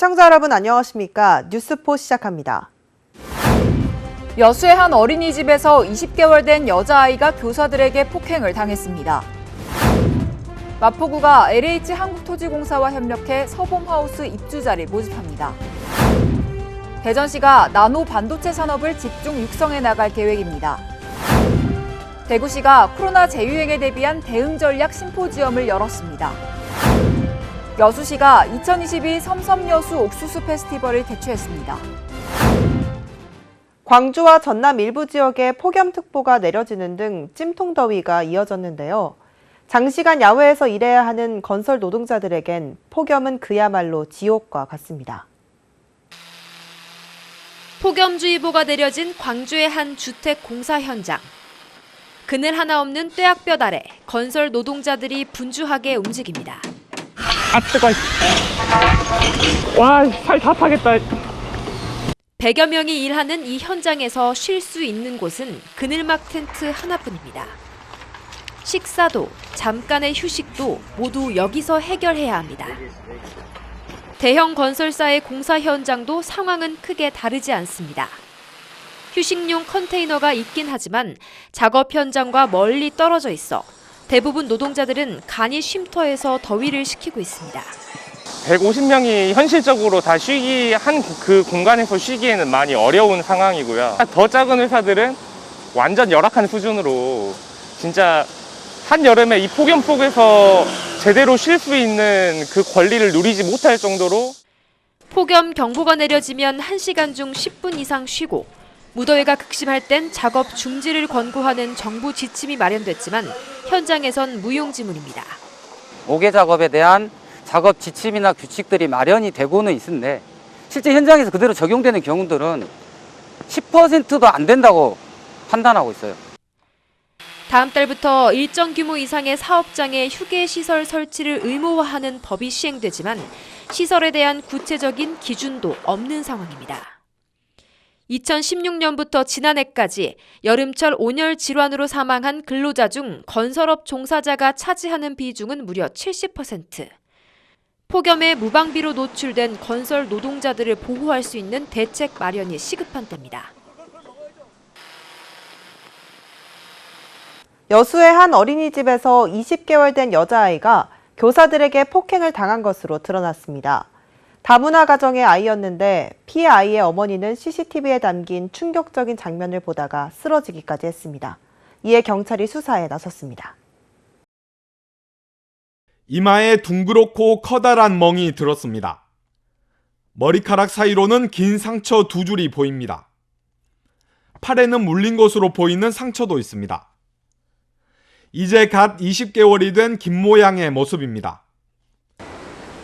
시청자 여러분 안녕하십니까? 뉴스포 시작합니다. 여수의 한 어린이집에서 20개월 된 여자아이가 교사들에게 폭행을 당했습니다. 마포구가 LH 한국토지공사와 협력해 서봄하우스 입주자를 모집합니다. 대전시가 나노 반도체 산업을 집중 육성해 나갈 계획입니다. 대구시가 코로나 재유행에 대비한 대응 전략 심포지엄을 열었습니다. 여수시가 2022 섬섬여수 옥수수 페스티벌을 개최했습니다. 광주와 전남 일부 지역에 폭염특보가 내려지는 등 찜통더위가 이어졌는데요. 장시간 야외에서 일해야 하는 건설 노동자들에겐 폭염은 그야말로 지옥과 같습니다. 폭염주의보가 내려진 광주의 한 주택 공사 현장. 그늘 하나 없는 뙤약볕 아래 건설 노동자들이 분주하게 움직입니다. 아, 뜨거워. 와, 살 다 타겠다. 100여 명이 일하는 이 현장에서 쉴 수 있는 곳은 그늘막 텐트 하나뿐입니다. 식사도 잠깐의 휴식도 모두 여기서 해결해야 합니다. 대형 건설사의 공사 현장도 상황은 크게 다르지 않습니다. 휴식용 컨테이너가 있긴 하지만 작업 현장과 멀리 떨어져 있어 대부분 노동자들은 간이 쉼터에서 더위를 식히고 있습니다. 150명이 현실적으로 다 그 공간에서 쉬기에는 많이 어려운 상황이고요. 더 작은 회사들은 완전 열악한 수준으로 진짜 한여름에 이 폭염 속에서 제대로 쉴 수 있는 그 권리를 누리지 못할 정도로 폭염 경보가 내려지면 1시간 중 10분 이상 쉬고 무더위가 극심할 땐 작업 중지를 권고하는 정부 지침이 마련됐지만 현장에선 무용지물입니다. 5개 작업에 대한 작업 지침이나 규칙들이 마련이 되고는 있는데 실제 현장에서 그대로 적용되는 경우들은 10%도 안 된다고 판단하고 있어요. 다음 달부터 일정 규모 이상의 사업장에 휴게시설 설치를 의무화하는 법이 시행되지만 시설에 대한 구체적인 기준도 없는 상황입니다. 2016년부터 지난해까지 여름철 온열 질환으로 사망한 근로자 중 건설업 종사자가 차지하는 비중은 무려 70%. 폭염에 무방비로 노출된 건설 노동자들을 보호할 수 있는 대책 마련이 시급한 때입니다. 여수의 한 어린이집에서 20개월 된 여자아이가 교사들에게 폭행을 당한 것으로 드러났습니다. 다문화 가정의 아이였는데 피해 아이의 어머니는 CCTV에 담긴 충격적인 장면을 보다가 쓰러지기까지 했습니다. 이에 경찰이 수사에 나섰습니다. 이마에 둥그렇고 커다란 멍이 들었습니다. 머리카락 사이로는 긴 상처 2줄이 보입니다. 팔에는 물린 것으로 보이는 상처도 있습니다. 이제 갓 20개월이 된 김모양의 모습입니다.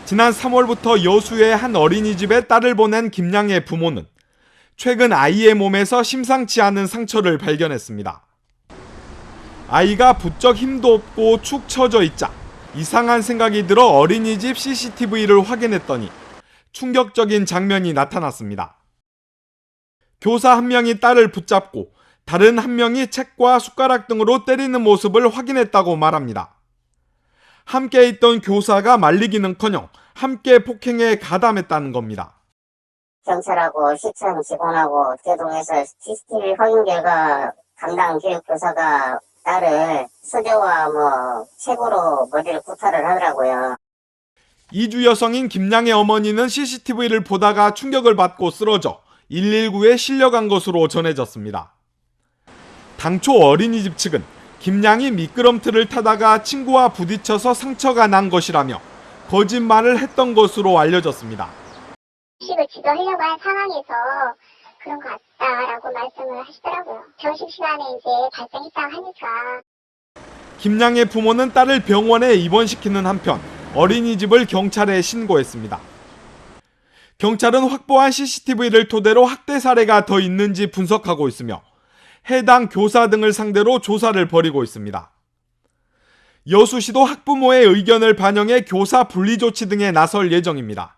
지난 3월부터 여수의 한 어린이집에 딸을 보낸 김양의 부모는 최근 아이의 몸에서 심상치 않은 상처를 발견했습니다. 아이가 부쩍 힘도 없고 축 처져 있자 이상한 생각이 들어 어린이집 CCTV를 확인했더니 충격적인 장면이 나타났습니다. 교사 한 명이 딸을 붙잡고 다른 한 명이 책과 숟가락 등으로 때리는 모습을 확인했다고 말합니다. 함께 있던 교사가 말리기는커녕 함께 폭행에 가담했다는 겁니다. 경찰하고 시청 직원하고 대동해서 CCTV 확인 결과 담당 교육교사가 딸을 수저와 책으로 머리를 구타를 하더라고요. 이주 여성인 김양의 어머니는 CCTV를 보다가 충격을 받고 쓰러져 119에 실려간 것으로 전해졌습니다. 당초 어린이집 측은 김양이 미끄럼틀을 타다가 친구와 부딪혀서 상처가 난 것이라며 거짓말을 했던 것으로 알려졌습니다. 식을 지도하려고 한 상황에서 그런 것 같다라고 말씀을 하시더라고요. 점심시간에 이제 발생했다고 하니까. 김양의 부모는 딸을 병원에 입원시키는 한편 어린이집을 경찰에 신고했습니다. 경찰은 확보한 CCTV를 토대로 학대 사례가 더 있는지 분석하고 있으며 해당 교사 등을 상대로 조사를 벌이고 있습니다. 여수시도 학부모의 의견을 반영해 교사 분리 조치 등에 나설 예정입니다.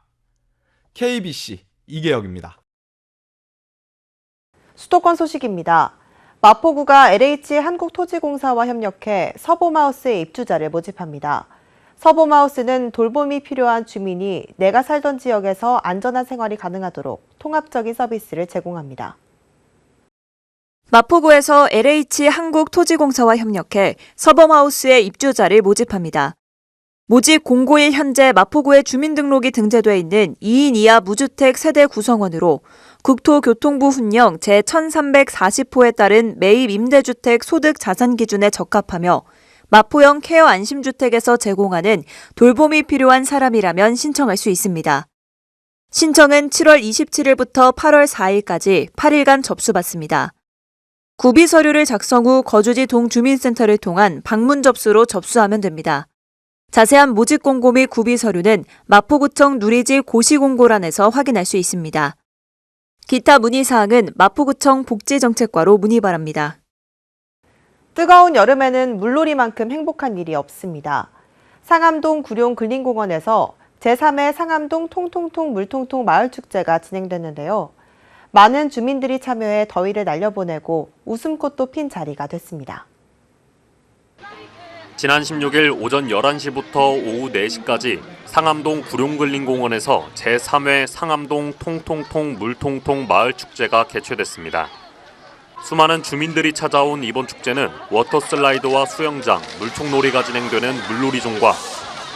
KBC 이계혁입니다. 수도권 소식입니다. 마포구가 LH 한국토지공사와 협력해 서봄하우스의 입주자를 모집합니다. 서봄하우스는 돌봄이 필요한 주민이 내가 살던 지역에서 안전한 생활이 가능하도록 통합적인 서비스를 제공합니다. 마포구에서 LH 한국토지공사와 협력해 서범하우스의 입주자를 모집합니다. 모집 공고일 현재 마포구에 주민등록이 등재돼 있는 2인 이하 무주택 세대 구성원으로 국토교통부 훈령 제1340호에 따른 매입 임대주택 소득 자산 기준에 적합하며 마포형 케어 안심주택에서 제공하는 돌봄이 필요한 사람이라면 신청할 수 있습니다. 신청은 7월 27일부터 8월 4일까지 8일간 접수받습니다. 구비 서류를 작성 후 거주지 동주민센터를 통한 방문 접수로 접수하면 됩니다. 자세한 모집 공고 및 구비 서류는 마포구청 누리지 고시공고란에서 확인할 수 있습니다. 기타 문의사항은 마포구청 복지정책과로 문의 바랍니다. 뜨거운 여름에는 물놀이만큼 행복한 일이 없습니다. 상암동 구룡근린공원에서 제3회 상암동 통통통 물통통 마을축제가 진행됐는데요. 많은 주민들이 참여해 더위를 날려보내고 웃음꽃도 핀 자리가 됐습니다. 지난 16일 오전 11시부터 오후 4시까지 상암동 구룡근린공원에서 제3회 상암동 통통통 물통통 마을축제가 개최됐습니다. 수많은 주민들이 찾아온 이번 축제는 워터슬라이드와 수영장, 물총놀이가 진행되는 물놀이존과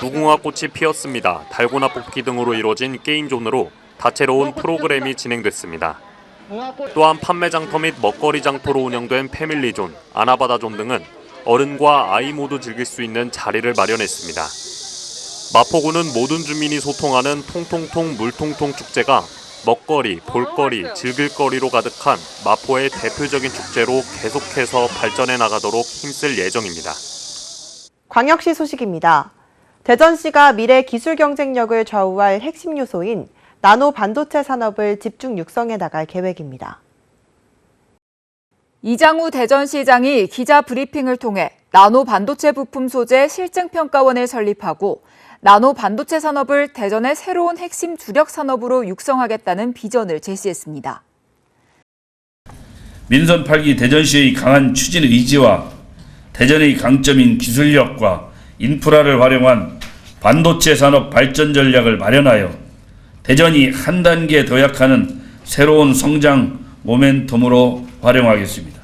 무궁화꽃이 피었습니다, 달고나 뽑기 등으로 이루어진 게임존으로 다채로운 프로그램이 진행됐습니다. 또한 판매 장터 및 먹거리 장터로 운영된 패밀리존, 아나바다존 등은 어른과 아이 모두 즐길 수 있는 자리를 마련했습니다. 마포구는 모든 주민이 소통하는 통통통 물통통 축제가 먹거리, 볼거리, 즐길거리로 가득한 마포의 대표적인 축제로 계속해서 발전해 나가도록 힘쓸 예정입니다. 광역시 소식입니다. 대전시가 미래 기술 경쟁력을 좌우할 핵심 요소인 나노 반도체 산업을 집중 육성해 나갈 계획입니다. 이장우 대전시장이 기자 브리핑을 통해 나노 반도체 부품 소재 실증평가원을 설립하고 나노 반도체 산업을 대전의 새로운 핵심 주력 산업으로 육성하겠다는 비전을 제시했습니다. 민선 8기 대전시의 강한 추진 의지와 대전의 강점인 기술력과 인프라를 활용한 반도체 산업 발전 전략을 마련하여 대전이 한 단계 도약하는 새로운 성장 모멘텀으로 활용하겠습니다.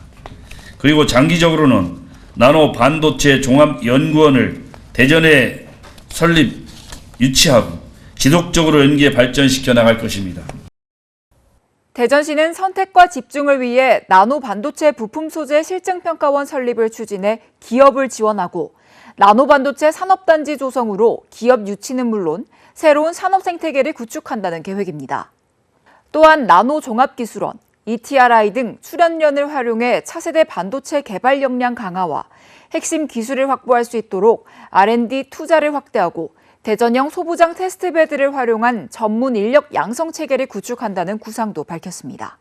그리고 장기적으로는 나노 반도체 종합연구원을 대전에 설립, 유치하고 지속적으로 연계 발전시켜 나갈 것입니다. 대전시는 선택과 집중을 위해 나노 반도체 부품 소재 실증평가원 설립을 추진해 기업을 지원하고 나노 반도체 산업단지 조성으로 기업 유치는 물론 새로운 산업 생태계를 구축한다는 계획입니다. 또한 나노 종합기술원, ETRI 등 출연연을 활용해 차세대 반도체 개발 역량 강화와 핵심 기술을 확보할 수 있도록 R&D 투자를 확대하고 대전형 소부장 테스트베드를 활용한 전문 인력 양성 체계를 구축한다는 구상도 밝혔습니다.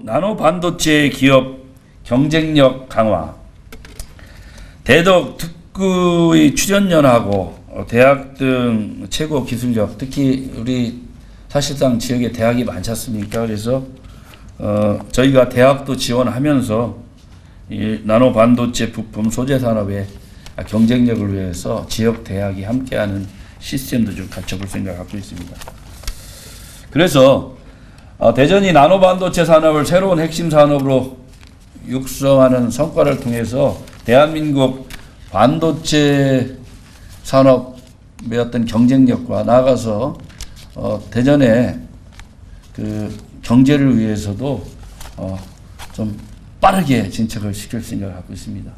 나노 반도체 기업 경쟁력 강화, 대덕 특구의 출연연하고 대학 등 최고 기술력, 특히 우리 사실상 지역에 대학이 많지 않습니까? 그래서 저희가 대학도 지원하면서 이 나노 반도체 부품 소재 산업의 경쟁력을 위해서 지역 대학이 함께하는 시스템도 좀 갖춰볼 생각을 갖고 있습니다. 그래서 대전이 나노 반도체 산업을 새로운 핵심 산업으로 육성하는 성과를 통해서 대한민국 반도체 산업의 어떤 경쟁력과 나아가서 대전의 그 경제를 위해서도 좀 빠르게 진척을 시킬 생각을 갖고 있습니다.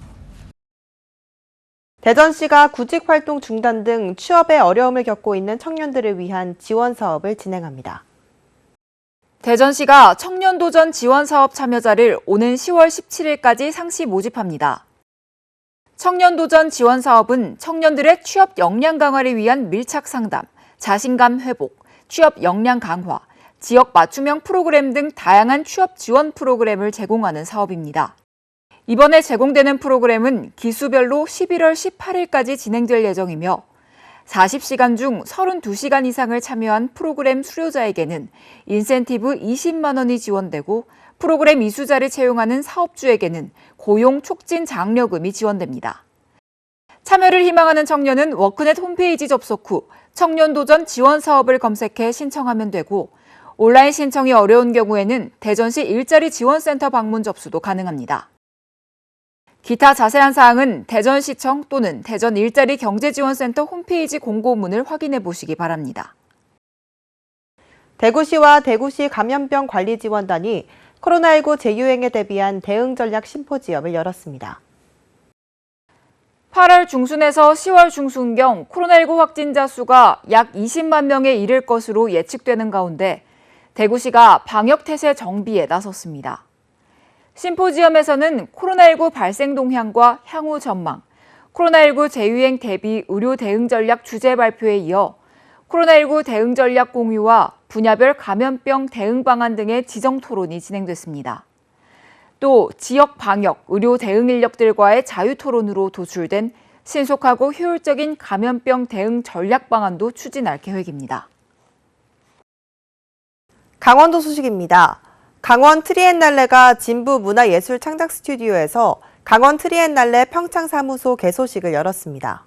대전시가 구직 활동 중단 등 취업에 어려움을 겪고 있는 청년들을 위한 지원 사업을 진행합니다. 대전시가 청년도전 지원사업 참여자를 오는 10월 17일까지 상시 모집합니다. 청년도전 지원사업은 청년들의 취업 역량 강화를 위한 밀착 상담, 자신감 회복, 취업 역량 강화, 지역 맞춤형 프로그램 등 다양한 취업 지원 프로그램을 제공하는 사업입니다. 이번에 제공되는 프로그램은 기수별로 11월 18일까지 진행될 예정이며 40시간 중 32시간 이상을 참여한 프로그램 수료자에게는 인센티브 20만 원이 지원되고 프로그램 이수자를 채용하는 사업주에게는 고용 촉진 장려금이 지원됩니다. 참여를 희망하는 청년은 워크넷 홈페이지 접속 후 청년도전 지원 사업을 검색해 신청하면 되고 온라인 신청이 어려운 경우에는 대전시 일자리 지원센터 방문 접수도 가능합니다. 기타 자세한 사항은 대전시청 또는 대전 일자리 경제지원센터 홈페이지 공고문을 확인해 보시기 바랍니다. 대구시와 대구시 감염병 관리지원단이 코로나19 재유행에 대비한 대응 전략 심포지엄을 열었습니다. 8월 중순에서 10월 중순경 코로나19 확진자 수가 약 20만 명에 이를 것으로 예측되는 가운데 대구시가 방역태세 정비에 나섰습니다. 심포지엄에서는 코로나19 발생 동향과 향후 전망, 코로나19 재유행 대비 의료 대응 전략 주제 발표에 이어 코로나19 대응 전략 공유와 분야별 감염병 대응 방안 등의 지정 토론이 진행됐습니다. 또 지역 방역, 의료 대응 인력들과의 자유 토론으로 도출된 신속하고 효율적인 감염병 대응 전략 방안도 추진할 계획입니다. 강원도 소식입니다. 강원 트리엔날레가 진부 문화예술 창작 스튜디오에서 강원 트리엔날레 평창사무소 개소식을 열었습니다.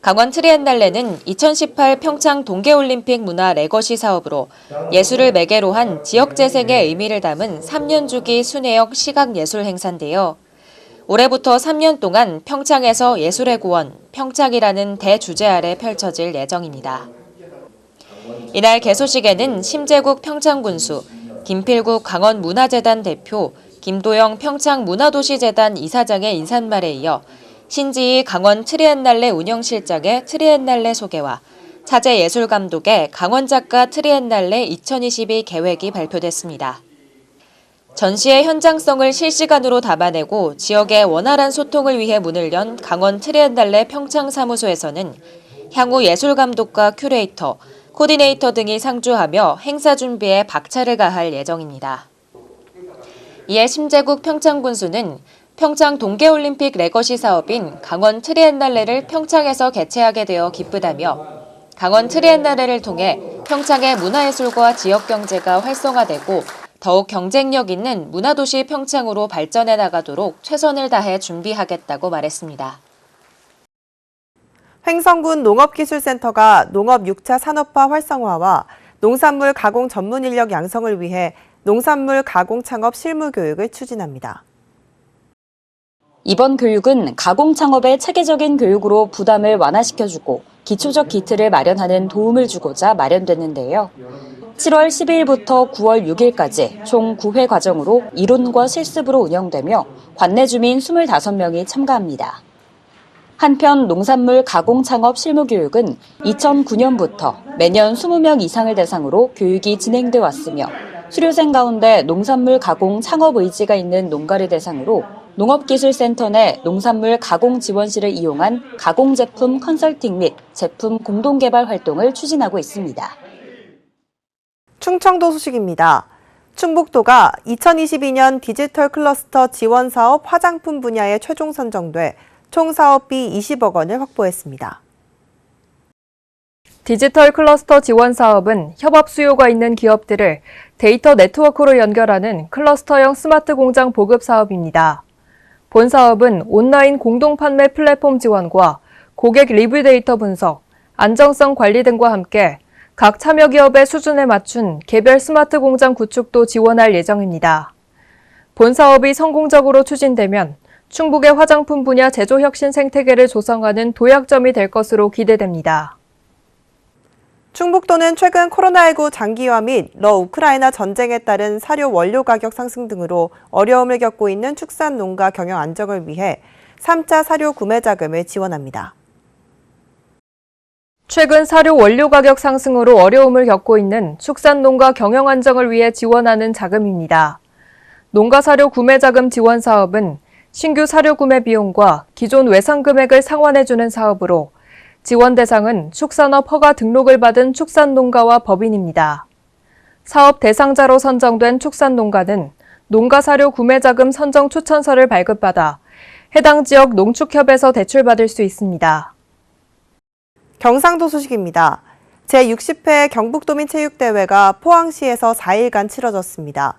강원 트리엔날레는 2018 평창 동계올림픽 문화 레거시 사업으로 예술을 매개로 한 지역 재생의 의미를 담은 3년 주기 순회역 시각예술 행사인데요. 올해부터 3년 동안 평창에서 예술의 구원, 평창이라는 대주제 아래 펼쳐질 예정입니다. 이날 개소식에는 심재국 평창군수, 김필국 강원문화재단 대표, 김도영 평창문화도시재단 이사장의 인사말에 이어 신지희 강원 트리엔날레 운영실장의 트리엔날레 소개와 차재 예술감독의 강원작가 트리엔날레 2022 계획이 발표됐습니다. 전시의 현장성을 실시간으로 담아내고 지역의 원활한 소통을 위해 문을 연 강원 트리엔날레 평창사무소에서는 향후 예술감독과 큐레이터, 코디네이터 등이 상주하며 행사 준비에 박차를 가할 예정입니다. 이에 심재국 평창군수는 평창 동계올림픽 레거시 사업인 강원 트리엔날레를 평창에서 개최하게 되어 기쁘다며 강원 트리엔날레를 통해 평창의 문화예술과 지역경제가 활성화되고 더욱 경쟁력 있는 문화도시 평창으로 발전해 나가도록 최선을 다해 준비하겠다고 말했습니다. 횡성군 농업기술센터가 농업 6차 산업화 활성화와 농산물 가공 전문 인력 양성을 위해 농산물 가공 창업 실무 교육을 추진합니다. 이번 교육은 가공 창업의 체계적인 교육으로 부담을 완화시켜주고 기초적 기틀을 마련하는 도움을 주고자 마련됐는데요. 7월 12일부터 9월 6일까지 총 9회 과정으로 이론과 실습으로 운영되며 관내 주민 25명이 참가합니다. 한편 농산물 가공 창업 실무 교육은 2009년부터 매년 20명 이상을 대상으로 교육이 진행돼 왔으며 수료생 가운데 농산물 가공 창업 의지가 있는 농가를 대상으로 농업기술센터 내 농산물 가공 지원실을 이용한 가공 제품 컨설팅 및 제품 공동개발 활동을 추진하고 있습니다. 충청도 소식입니다. 충북도가 2022년 디지털 클러스터 지원 사업 화장품 분야에 최종 선정돼 총 사업비 20억 원을 확보했습니다. 디지털 클러스터 지원 사업은 협업 수요가 있는 기업들을 데이터 네트워크로 연결하는 클러스터형 스마트 공장 보급 사업입니다. 본 사업은 온라인 공동 판매 플랫폼 지원과 고객 리뷰 데이터 분석, 안정성 관리 등과 함께 각 참여 기업의 수준에 맞춘 개별 스마트 공장 구축도 지원할 예정입니다. 본 사업이 성공적으로 추진되면 충북의 화장품 분야 제조 혁신 생태계를 조성하는 도약점이 될 것으로 기대됩니다. 충북도는 최근 코로나19 장기화 및 우크라이나 전쟁에 따른 사료 원료 가격 상승 등으로 어려움을 겪고 있는 축산 농가 경영 안정을 위해 3차 사료 구매 자금을 지원합니다. 최근 사료 원료 가격 상승으로 어려움을 겪고 있는 축산 농가 경영 안정을 위해 지원하는 자금입니다. 농가 사료 구매 자금 지원 사업은 신규 사료 구매 비용과 기존 외상 금액을 상환해주는 사업으로 지원 대상은 축산업 허가 등록을 받은 축산농가와 법인입니다. 사업 대상자로 선정된 축산농가는 농가사료 구매자금 선정 추천서를 발급받아 해당 지역 농축협에서 대출받을 수 있습니다. 경상도 소식입니다. 제60회 경북도민체육대회가 포항시에서 4일간 치러졌습니다.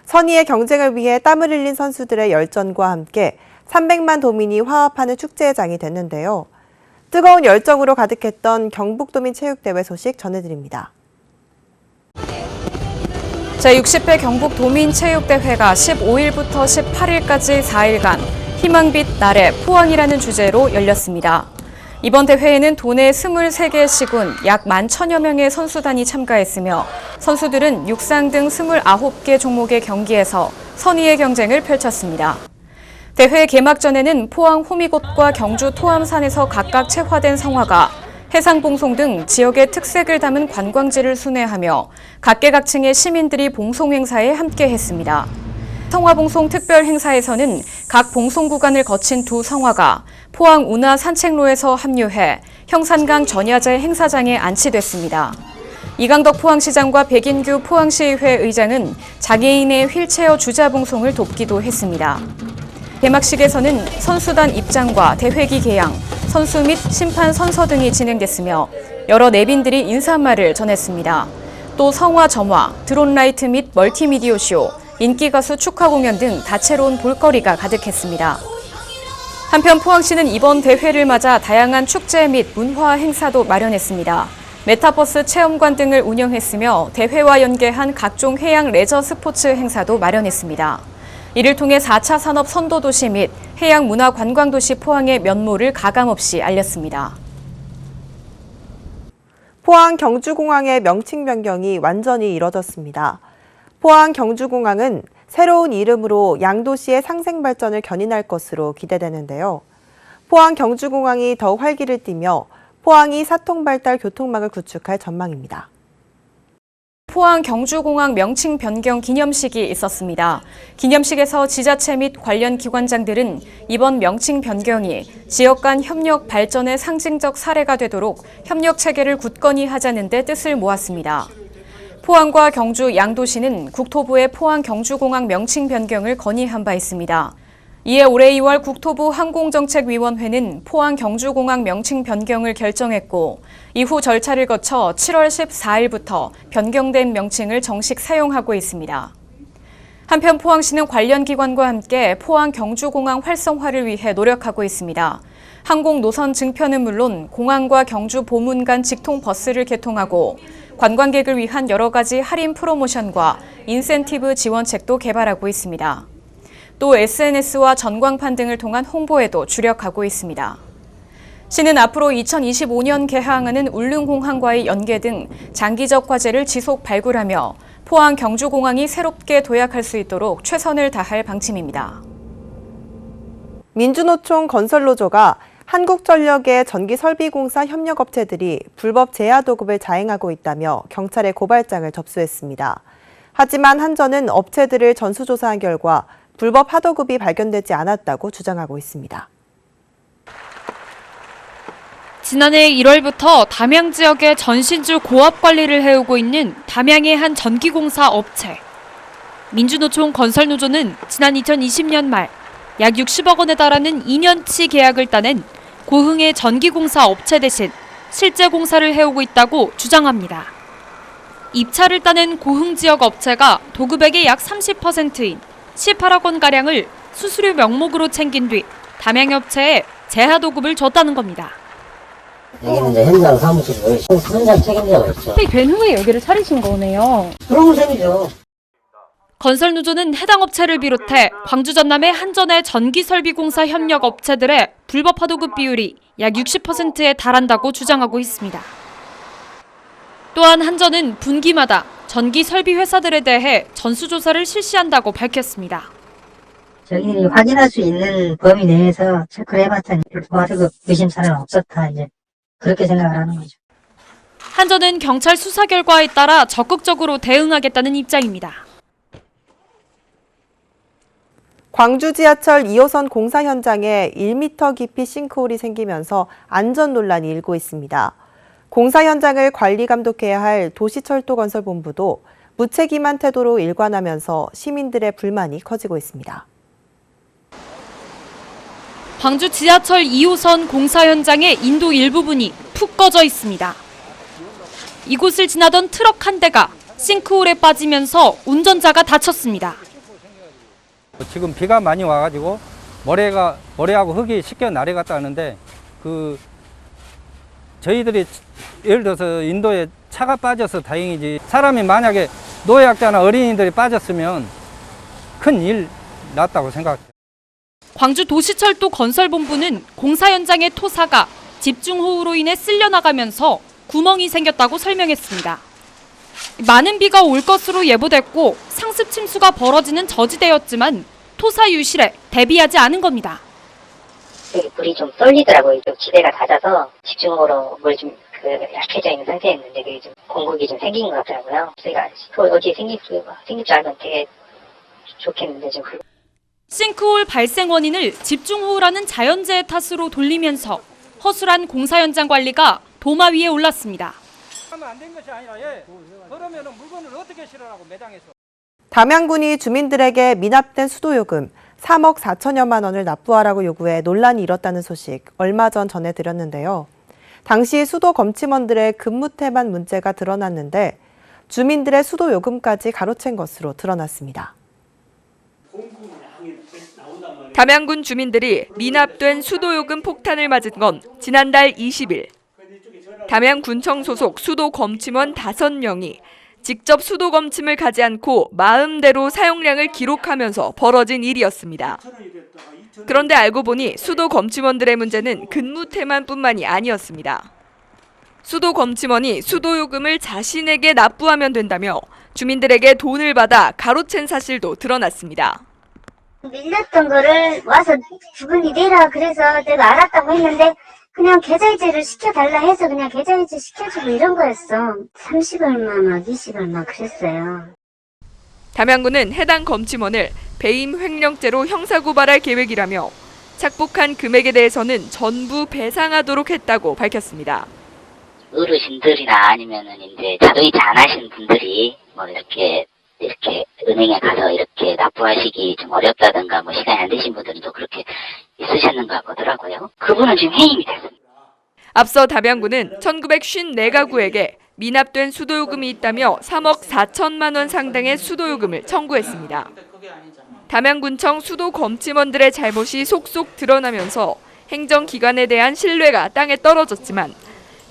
선의의 경쟁을 위해 땀을 흘린 선수들의 열전과 함께 300만 도민이 화합하는 축제의 장이 됐는데요. 뜨거운 열정으로 가득했던 경북도민체육대회 소식 전해드립니다. 제60회 경북도민체육대회가 15일부터 18일까지 4일간 희망빛 나래 포항이라는 주제로 열렸습니다. 이번 대회에는 도내 23개 시군 약 11,000여 명의 선수단이 참가했으며 선수들은 육상 등 29개 종목의 경기에서 선의의 경쟁을 펼쳤습니다. 대회 개막전에는 포항 호미곶과 경주 토암산에서 각각 채화된 성화가 해상봉송 등 지역의 특색을 담은 관광지를 순회하며 각계각층의 시민들이 봉송 행사에 함께했습니다. 성화봉송 특별 행사에서는 각 봉송 구간을 거친 두 성화가 포항 운하 산책로에서 합류해 형산강 전야제 행사장에 안치됐습니다. 이강덕 포항시장과 백인규 포항시의회 의장은 장애인의 휠체어 주자봉송을 돕기도 했습니다. 개막식에서는 선수단 입장과 대회기 개양, 선수 및 심판 선서 등이 진행됐으며 여러 내빈들이 인사말을 전했습니다. 또 성화 점화, 드론 라이트 및 멀티미디어 쇼, 인기 가수 축하 공연 등 다채로운 볼거리가 가득했습니다. 한편 포항시는 이번 대회를 맞아 다양한 축제 및 문화 행사도 마련했습니다. 메타버스 체험관 등을 운영했으며 대회와 연계한 각종 해양 레저 스포츠 행사도 마련했습니다. 이를 통해 4차 산업 선도도시 및 해양 문화 관광도시 포항의 면모를 가감없이 알렸습니다. 포항 경주공항의 명칭 변경이 완전히 이뤄졌습니다. 포항 경주공항은 새로운 이름으로 양도시의 상생 발전을 견인할 것으로 기대되는데요. 포항 경주공항이 더욱 활기를 띠며 포항이 사통발달 교통망을 구축할 전망입니다. 포항 경주공항 명칭 변경 기념식이 있었습니다. 기념식에서 지자체 및 관련 기관장들은 이번 명칭 변경이 지역 간 협력 발전의 상징적 사례가 되도록 협력 체계를 굳건히 하자는 데 뜻을 모았습니다. 포항과 경주 양도시는 국토부의 포항 경주공항 명칭 변경을 건의한 바 있습니다. 이에 올해 2월 국토부 항공정책위원회는 포항 경주공항 명칭 변경을 결정했고 이후 절차를 거쳐 7월 14일부터 변경된 명칭을 정식 사용하고 있습니다. 한편 포항시는 관련 기관과 함께 포항 경주공항 활성화를 위해 노력하고 있습니다. 항공 노선 증편은 물론 공항과 경주 보문 간 직통 버스를 개통하고 관광객을 위한 여러 가지 할인 프로모션과 인센티브 지원책도 개발하고 있습니다. 또 SNS와 전광판 등을 통한 홍보에도 주력하고 있습니다. 시는 앞으로 2025년 개항하는 울릉공항과의 연계 등 장기적 과제를 지속 발굴하며 포항 경주공항이 새롭게 도약할 수 있도록 최선을 다할 방침입니다. 민주노총 건설노조가 한국전력의 전기설비공사 협력업체들이 불법 제야도급을 자행하고 있다며 경찰에 고발장을 접수했습니다. 하지만 한전은 업체들을 전수조사한 결과 불법 하도급이 발견되지 않았다고 주장하고 있습니다. 지난해 1월부터 담양 지역의 전신주 고압 관리를 해오고 있는 담양의 한 전기공사 업체. 민주노총 건설노조는 지난 2020년 말 약 60억 원에 달하는 2년치 계약을 따낸 고흥의 전기공사 업체 대신 실제 공사를 해오고 있다고 주장합니다. 입찰을 따낸 고흥 지역 업체가 도급액의 약 30%인 18억 원가량을 수수료 명목으로 챙긴 뒤 담양업체에 제하도급을 줬다는 겁니다. 여기는 이제 현장 사무실을 현장 책임자가 있죠. 된 후에 여기를 차리신 거네요. 그런 셈이죠. 건설노조는 해당 업체를 비롯해 광주 전남의 한전의 전기설비공사 협력 업체들의 불법 하도급 비율이 약 60%에 달한다고 주장하고 있습니다. 또한 한전은 분기마다 전기설비 회사들에 대해 전수조사를 실시한다고 밝혔습니다. 저희들이 확인할 수 있는 범위 내에서 체크를 해봤더니 불법 하도급 의심 사례는 없었다, 이제 그렇게 생각을 하는 거죠. 한전은 경찰 수사 결과에 따라 적극적으로 대응하겠다는 입장입니다. 광주 지하철 2호선 공사 현장에 1m 깊이 싱크홀이 생기면서 안전 논란이 일고 있습니다. 공사 현장을 관리 감독해야 할 도시철도건설본부도 무책임한 태도로 일관하면서 시민들의 불만이 커지고 있습니다. 광주 지하철 2호선 공사 현장의 인도 일부분이 푹 꺼져 있습니다. 이곳을 지나던 트럭 한 대가 싱크홀에 빠지면서 운전자가 다쳤습니다. 지금 비가 많이 와가지고 모래하고 흙이 씻겨 내려갔다 하는데 저희들이 예를 들어서 인도에 차가 빠져서 다행이지 사람이 만약에 노약자나 어린이들이 빠졌으면 큰일 났다고 생각해요. 광주도시철도 건설본부는 공사 현장의 토사가 집중호우로 인해 쓸려나가면서 구멍이 생겼다고 설명했습니다. 많은 비가 올 것으로 예보됐고 상습 침수가 벌어지는 저지대였지만 토사 유실에 대비하지 않은 겁니다. 물이 좀 쏠리더라고요. 좀 지대가 낮아서 집중호우로 물이 좀 약해져 있는 상태였는데 그게 좀 공국이 좀 생긴 것 같더라고요. 저희가 어디에 생길 줄 알면 되게 좋겠는데 좀 싱크홀 발생 원인을 집중호우라는 자연재해 탓으로 돌리면서 허술한 공사 현장 관리가 도마 위에 올랐습니다. 하면 안 된 것이 아니라 그러면 물건을 어떻게 실으라고 매장에서. 담양군이 주민들에게 미납된 수도요금 3억 4천여만 원을 납부하라고 요구해 논란이 일었다는 소식 얼마 전 전해드렸는데요. 당시 수도 검침원들의 근무태만 문제가 드러났는데 주민들의 수도요금까지 가로챈 것으로 드러났습니다. 담양군 주민들이 미납된 수도요금 폭탄을 맞은 건 지난달 20일. 담양군청 소속 수도검침원 5명이 직접 수도검침을 가지 않고 마음대로 사용량을 기록하면서 벌어진 일이었습니다. 그런데 알고 보니 수도검침원들의 문제는 근무태만뿐만이 아니었습니다. 수도검침원이 수도요금을 자신에게 납부하면 된다며 주민들에게 돈을 받아 가로챈 사실도 드러났습니다. 밀렸던 거를 와서 부분이 내라 그래서 내가 알았다고 했는데 그냥 계좌이체를 시켜달라 해서 그냥 계좌이체 시켜주고 이런 거였어. 30얼마 막 20얼마 그랬어요. 담양군은 해당 검침원을 배임 횡령죄로 형사고발할 계획이라며 착복한 금액에 대해서는 전부 배상하도록 했다고 밝혔습니다. 어르신들이나 아니면은 이제 자동이체 안 하시는 분들이 뭐 이렇게 은행에 가서 이렇게 납부하시기 좀 어렵다든가 뭐 시간이 안 되신 분들은 또 그렇게 있으셨는가 보더라고요. 그분은 지금 해임이 됐습니다. 앞서 담양군은 1954가구에게 미납된 수도요금이 있다며 3억 4천만 원 상당의 수도요금을 청구했습니다. 담양군청 수도검침원들의 잘못이 속속 드러나면서 행정기관에 대한 신뢰가 땅에 떨어졌지만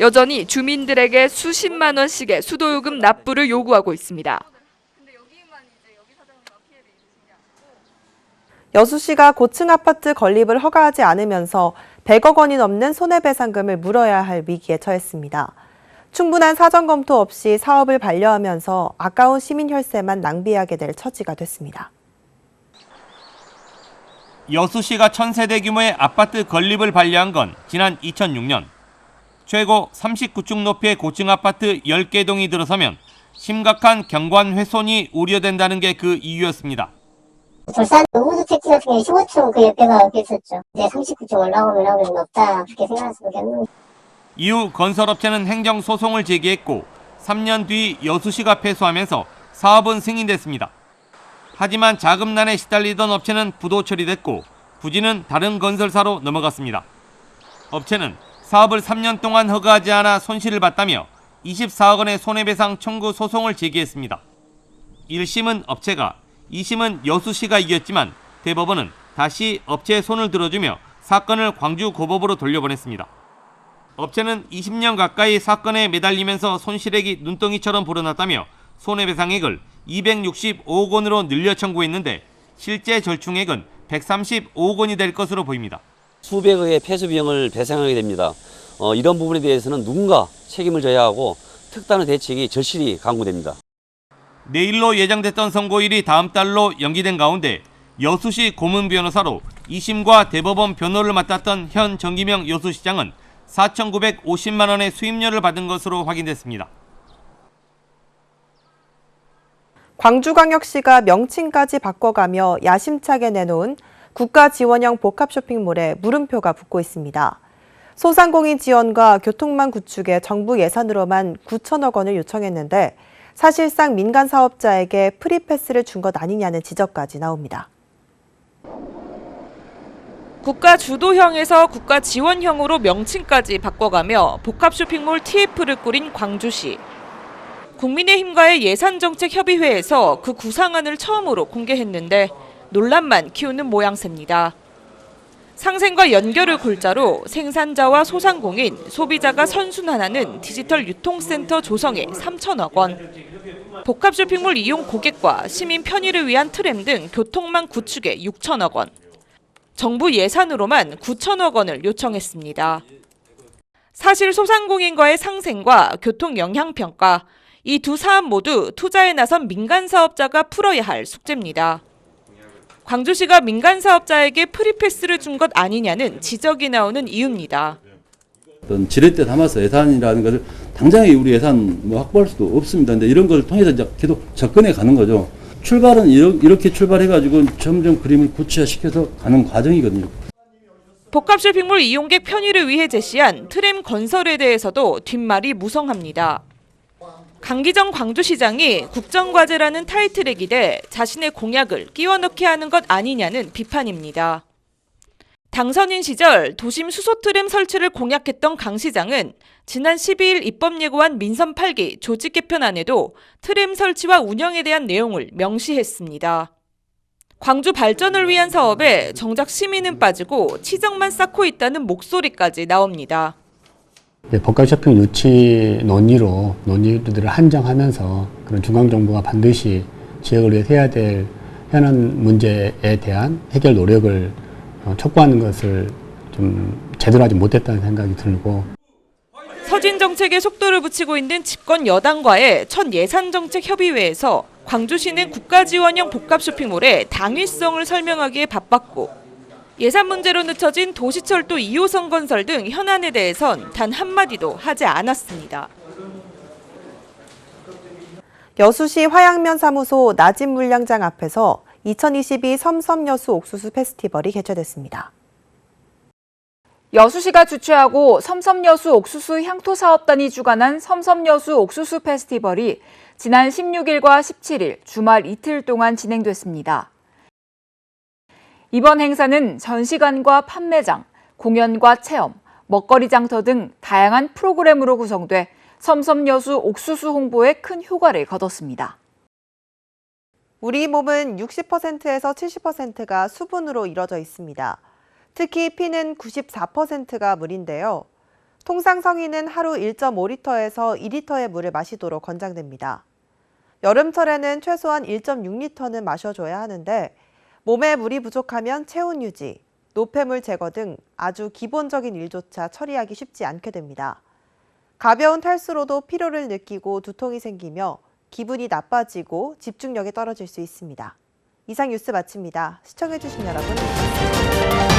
여전히 주민들에게 수십만 원씩의 수도요금 납부를 요구하고 있습니다. 여수시가 고층 아파트 건립을 허가하지 않으면서 100억 원이 넘는 손해배상금을 물어야 할 위기에 처했습니다. 충분한 사전 검토 없이 사업을 반려하면서 아까운 시민 혈세만 낭비하게 될 처지가 됐습니다. 여수시가 1000세대 규모의 아파트 건립을 반려한 건 지난 2006년. 최고 39층 높이의 고층 아파트 10개 동이 들어서면 심각한 경관 훼손이 우려된다는 게 그 이유였습니다. 울산 우주택지 같은 경우에 15층 그 옆에가 있었죠. 이제 39층 올라오면 높다 그렇게 생각할 수밖에 없는 거죠. 이후 건설업체는 행정소송을 제기했고 3년 뒤 여수시가 패소하면서 사업은 승인됐습니다. 하지만 자금난에 시달리던 업체는 부도 처리됐고 부지는 다른 건설사로 넘어갔습니다. 업체는 사업을 3년 동안 허가하지 않아 손실을 봤다며 24억 원의 손해배상 청구 소송을 제기했습니다. 1심은 업체가, 2심은 여수시가 이겼지만 대법원은 다시 업체의 손을 들어주며 사건을 광주고법으로 돌려보냈습니다. 업체는 20년 가까이 사건에 매달리면서 손실액이 눈덩이처럼 불어났다며 손해배상액을 265억 원으로 늘려 청구했는데 실제 절충액은 135억 원이 될 것으로 보입니다. 수백억의 폐수 비용을 배상하게 됩니다. 이런 부분에 대해서는 누군가 책임을 져야 하고 특단의 대책이 절실히 강구됩니다. 내일로 예정됐던 선고일이 다음 달로 연기된 가운데 여수시 고문 변호사로 2심과 대법원 변호를 맡았던 현 정기명 여수시장은 4,950만 원의 수임료를 받은 것으로 확인됐습니다. 광주광역시가 명칭까지 바꿔가며 야심차게 내놓은 국가지원형 복합쇼핑몰에 물음표가 붙고 있습니다. 소상공인 지원과 교통망 구축에 정부 예산으로만 9천억 원을 요청했는데 사실상 민간 사업자에게 프리패스를 준 것 아니냐는 지적까지 나옵니다. 국가 주도형에서 국가 지원형으로 명칭까지 바꿔가며 복합쇼핑몰 TF를 꾸린 광주시. 국민의힘과의 예산정책협의회에서 그 구상안을 처음으로 공개했는데 논란만 키우는 모양새입니다. 상생과 연결을 골자로 생산자와 소상공인, 소비자가 선순환하는 디지털 유통센터 조성에 3천억 원, 복합 쇼핑몰 이용 고객과 시민 편의를 위한 트램 등 교통망 구축에 6천억 원, 정부 예산으로만 9천억 원을 요청했습니다. 사실 소상공인과의 상생과 교통 영향평가, 이 두 사업 모두 투자에 나선 민간 사업자가 풀어야 할 숙제입니다. 광주시가 민간 사업자에게 프리패스를 준 것 아니냐는 지적이 나오는 이유입니다. 어떤 지렛대 담아서 예산이라는 것을 당장에 우리 예산 확보할 수도 없습니다. 근데 이런 걸 통해서 이제 계속 접근해 가는 거죠. 출발은 이렇게 출발해가지고 점점 그림을 구체화시켜서 가는 과정이거든요. 복합 쇼핑몰 이용객 편의를 위해 제시한 트램 건설에 대해서도 뒷말이 무성합니다. 강기정 광주시장이 국정과제라는 타이틀에 기대 자신의 공약을 끼워 넣게 하는 것 아니냐는 비판입니다. 당선인 시절 도심 수소 트램 설치를 공약했던 강 시장은 지난 12일 입법 예고한 민선 8기 조직 개편안에도 트램 설치와 운영에 대한 내용을 명시했습니다. 광주 발전을 위한 사업에 정작 시민은 빠지고 치적만 쌓고 있다는 목소리까지 나옵니다. 복합 쇼핑 유치 논의들을 한정하면서 그런 중앙정부가 반드시 지역을 위해 해야 될 현안 문제에 대한 해결 노력을 촉구하는 것을 좀 제대로 하지 못했다는 생각이 들고, 서진 정책에 속도를 붙이고 있는 집권 여당과의 첫 예산정책협의회에서 광주시는 국가지원형 복합 쇼핑몰의 당위성을 설명하기에 바빴고, 예산 문제로 늦춰진 도시철도 2호선 건설 등 현안에 대해선 단 한마디도 하지 않았습니다. 여수시 화양면 사무소 나집 물량장 앞에서 2022 섬섬여수 옥수수 페스티벌이 개최됐습니다. 여수시가 주최하고 섬섬여수 옥수수 향토사업단이 주관한 섬섬여수 옥수수 페스티벌이 지난 16일과 17일 주말 이틀 동안 진행됐습니다. 이번 행사는 전시관과 판매장, 공연과 체험, 먹거리 장터 등 다양한 프로그램으로 구성돼 섬섬여수 옥수수 홍보에 큰 효과를 거뒀습니다. 우리 몸은 60%에서 70%가 수분으로 이루어져 있습니다. 특히 피는 94%가 물인데요. 통상 성인은 하루 1.5리터에서 2리터의 물을 마시도록 권장됩니다. 여름철에는 최소한 1.6리터는 마셔줘야 하는데 몸에 물이 부족하면 체온 유지, 노폐물 제거 등 아주 기본적인 일조차 처리하기 쉽지 않게 됩니다. 가벼운 탈수로도 피로를 느끼고 두통이 생기며 기분이 나빠지고 집중력이 떨어질 수 있습니다. 이상 뉴스 마칩니다. 시청해주신 여러분 고맙습니다.